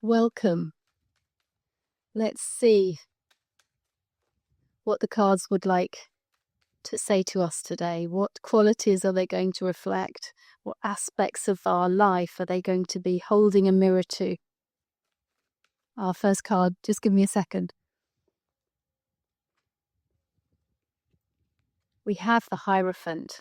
Welcome. Let's see what the cards would like to say to us today. What qualities are they going to reflect? What aspects of our life are they going to be holding a mirror to? Our first card, just give me a second. We have the Hierophant.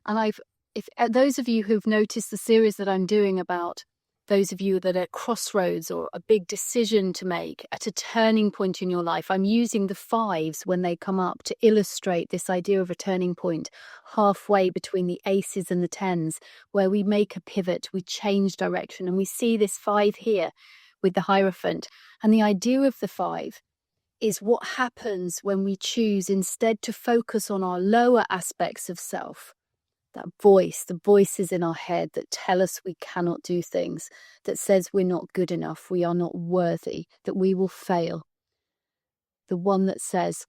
And if those of you who've noticed the series that I'm doing about those of you that are at crossroads or a big decision to make at a turning point in your life, I'm using the fives when they come up to illustrate this idea of a turning point halfway between the aces and the tens, where we make a pivot, we change direction, and we see this five here with the Hierophant. And the idea of the five is what happens when we choose instead to focus on our lower aspects of self. That voice, the voices in our head that tell us we cannot do things, that says we're not good enough, we are not worthy, that we will fail. The one that says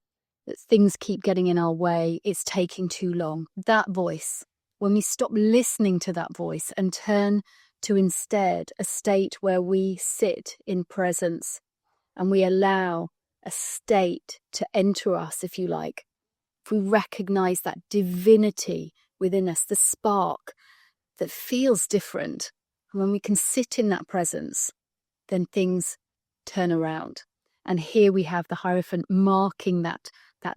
that things keep getting in our way, it's taking too long. That voice, when we stop listening to that voice and turn to instead a state where we sit in presence and we allow a state to enter us, if you like, if we recognize that divinity within us, the spark that feels different, and when we can sit in that presence, then things turn around. And here we have the Hierophant marking that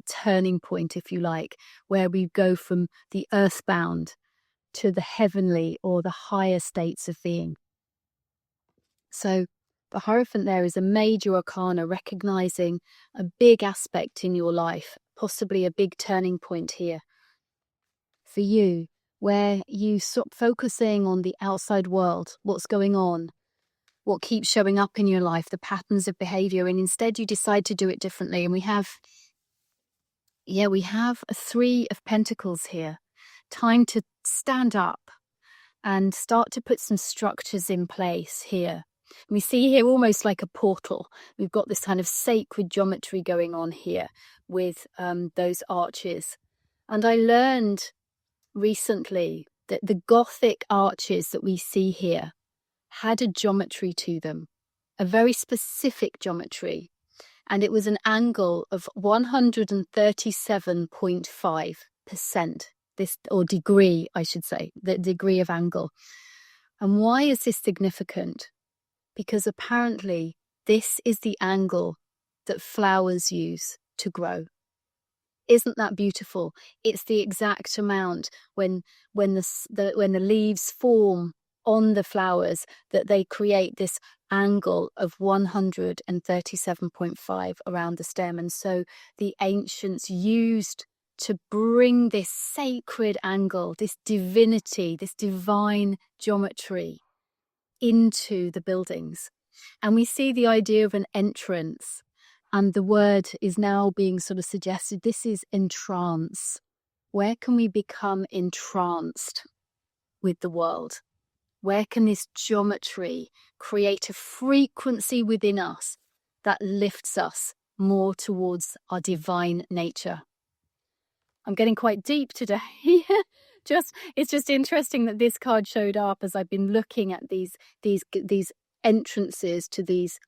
turning point, if you like, where we go from the earthbound to the heavenly or the higher states of being. So the Hierophant there is a major arcana, recognizing a big aspect in your life, possibly a big turning point here for you, where you stop focusing on the outside world, what's going on, what keeps showing up in your life, the patterns of behavior, and instead you decide to do it differently. And we have a Three of Pentacles here. Time to stand up and start to put some structures in place here. We see here almost like a portal. We've got this kind of sacred geometry going on here with those arches. And I learned recently that the Gothic arches that we see here had a geometry to them, a very specific geometry, and it was an angle of 137.5%, this, or degree, I should say, the degree of angle. And why is this significant? Because apparently this is the angle that flowers use to grow. Isn't that beautiful? It's the exact amount when the leaves form on the flowers that they create this angle of 137.5 around the stem. And so the ancients used to bring this sacred angle, this divinity, this divine geometry into the buildings. And we see the idea of an entrance. And the word is now being sort of suggested. This is entrance. Where can we become entranced with the world? Where can this geometry create a frequency within us that lifts us more towards our divine nature? I'm getting quite deep today. It's just interesting that this card showed up as I've been looking at these entrances to these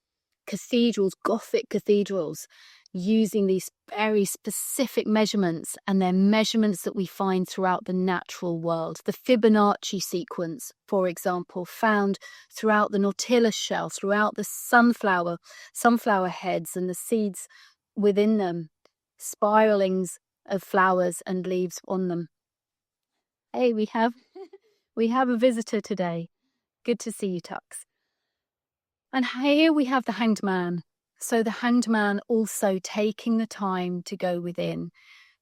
cathedrals, Gothic cathedrals, using these very specific measurements, and they're measurements that we find throughout the natural world. The Fibonacci sequence, for example, found throughout the Nautilus shell, throughout the sunflower heads and the seeds within them, spiralings of flowers and leaves on them. Hey, we have a visitor today. Good to see you, Tux. And here we have the Hanged Man. So the Hanged Man also taking the time to go within.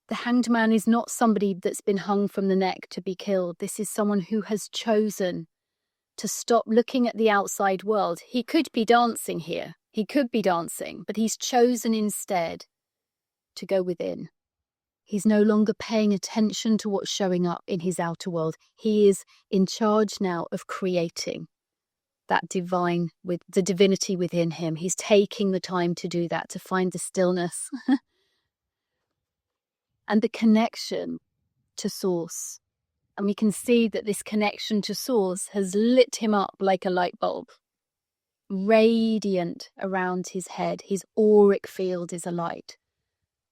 The Hanged Man is not somebody that's been hung from the neck to be killed. This is someone who has chosen to stop looking at the outside world. He could be dancing here. But he's chosen instead to go within. He's no longer paying attention to what's showing up in his outer world. He is in charge now of creating that divine, with the divinity within him. He's taking the time to do that, to find the stillness and the connection to source. And we can see that this connection to source has lit him up like a light bulb. radiant around his head. His auric field is alight.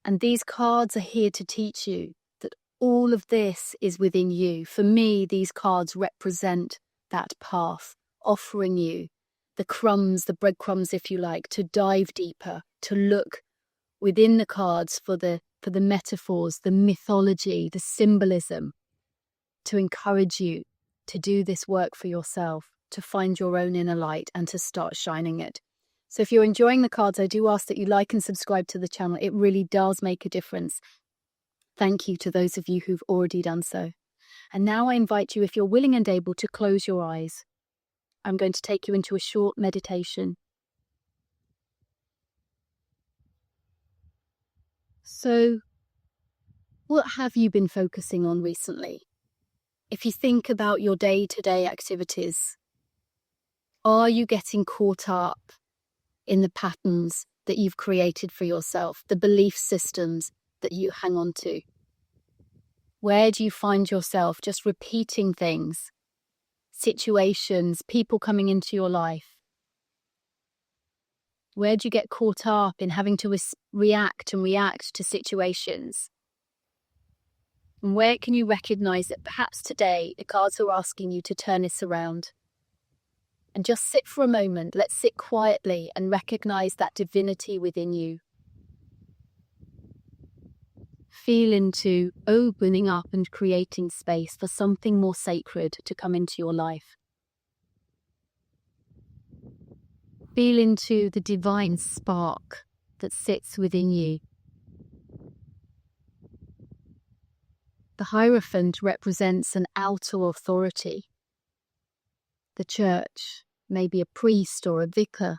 And these cards are here to teach you that all of this is within you. For me, these cards represent that path, offering you the crumbs, the breadcrumbs, if you like, to dive deeper, to look within the cards for the metaphors, the mythology, the symbolism, to encourage you to do this work for yourself, to find your own inner light and to start shining it. So if you're enjoying the cards, I do ask that you like and subscribe to the channel. It really does make a difference. Thank you to those of you who've already done so. And now I invite you, if you're willing and able, to close your eyes. I'm going to take you into a short meditation. So, what have you been focusing on recently? If you think about your day-to-day activities, are you getting caught up in the patterns that you've created for yourself, the belief systems that you hang on to? Where do you find yourself just repeating things, situations, people coming into your life? Where do you get caught up in having to react to situations? And where can you recognize that perhaps today the cards are asking you to turn this around? And just sit for a moment. Let's sit quietly and recognize that divinity within you. Feel into opening up and creating space for something more sacred to come into your life. Feel into the divine spark that sits within you. The Hierophant represents an outer authority. The church, maybe a priest or a vicar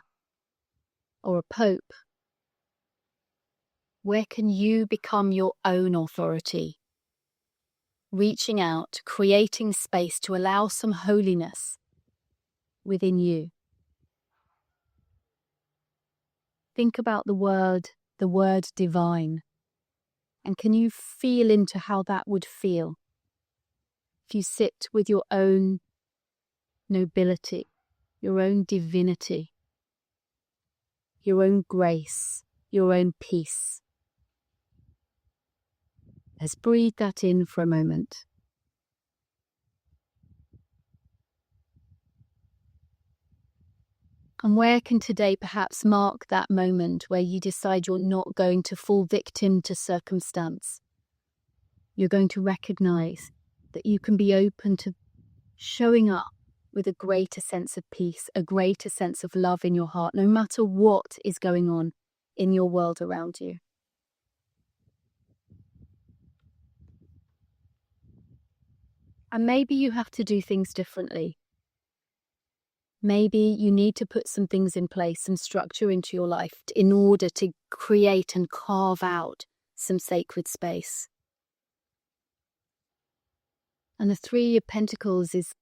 or a pope. Where can you become your own authority? Reaching out, creating space to allow some holiness within you. Think about the word divine. And can you feel into how that would feel if you sit with your own nobility, your own divinity, your own grace, your own peace? Let's breathe that in for a moment. And where can today perhaps mark that moment where you decide you're not going to fall victim to circumstance? You're going to recognize that you can be open to showing up with a greater sense of peace, a greater sense of love in your heart, no matter what is going on in your world around you. And maybe you have to do things differently. Maybe you need to put some things in place, some structure into your life in order to create and carve out some sacred space. And the Three of Pentacles is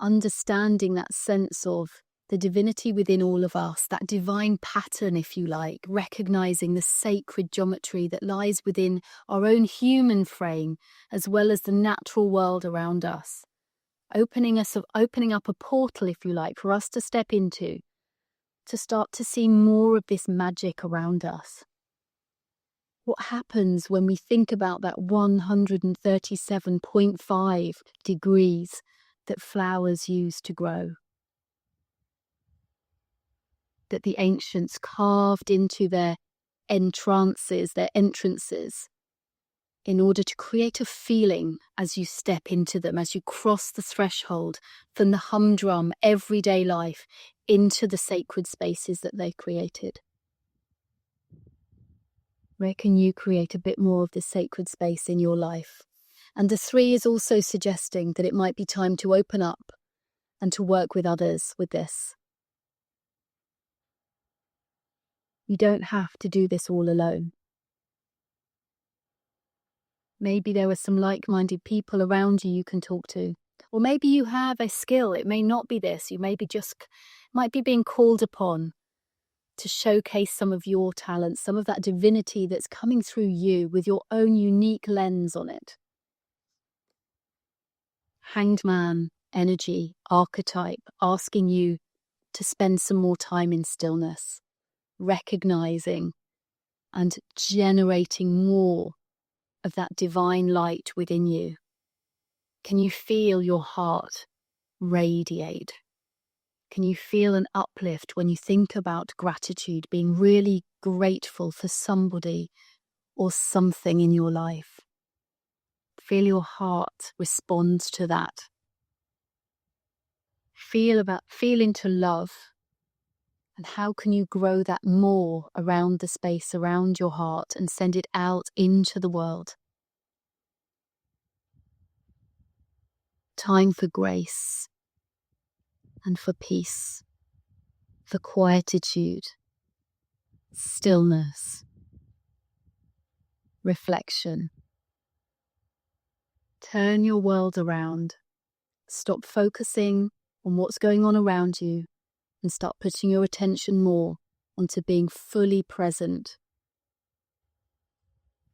understanding that sense of the divinity within all of us, that divine pattern, if you like, recognizing the sacred geometry that lies within our own human frame, as well as the natural world around us. Opening up a portal, if you like, for us to step into, to start to see more of this magic around us. What happens when we think about that 137.5 degrees that flowers use to grow? That the ancients carved into their entrances, in order to create a feeling as you step into them, as you cross the threshold from the humdrum everyday life into the sacred spaces that they created. Where can you create a bit more of this sacred space in your life? And the Three is also suggesting that it might be time to open up and to work with others with this. You don't have to do this all alone. Maybe there are some like-minded people around you can talk to. Or maybe you have a skill. It may not be this. You might be being called upon to showcase some of your talents, some of that divinity that's coming through you with your own unique lens on it. Hanged Man energy, archetype, asking you to spend some more time in stillness, recognizing and generating more of that divine light within you? Can you feel your heart radiate? Can you feel an uplift when you think about gratitude, being really grateful for somebody or something in your life? Feel your heart respond to that. Feel into love, and how can you grow that more around the space around your heart and send it out into the world? Time for grace and for peace, for quietude, stillness, reflection. Turn your world around. Stop focusing on what's going on around you and start putting your attention more onto being fully present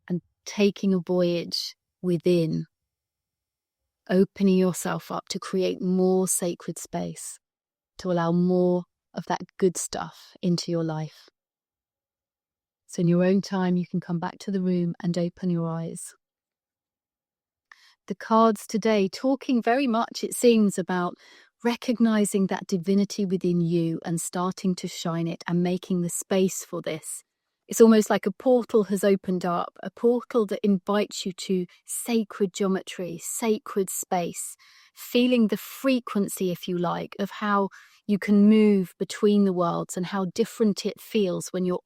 and taking a voyage within, opening yourself up to create more sacred space, to allow more of that good stuff into your life. So in your own time, you can come back to the room and open your eyes. The cards today talking very much, it seems, about recognizing that divinity within you and starting to shine it and making the space for this. It's almost like a portal has opened up, a portal that invites you to sacred geometry, sacred space, feeling the frequency, if you like, of how you can move between the worlds and how different it feels when you're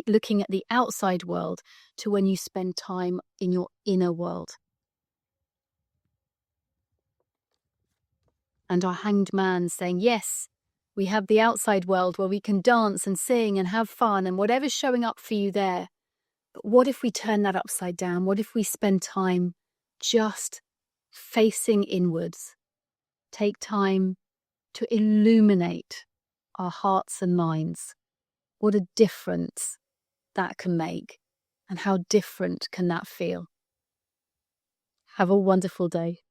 looking at the outside world to when you spend time in your inner world. And our hanged man saying, yes, we have the outside world where we can dance and sing and have fun and whatever's showing up for you there. But what if we turn that upside down? What if we spend time just facing inwards? Take time to illuminate our hearts and minds. What a difference that can make, and how different can that feel? Have a wonderful day.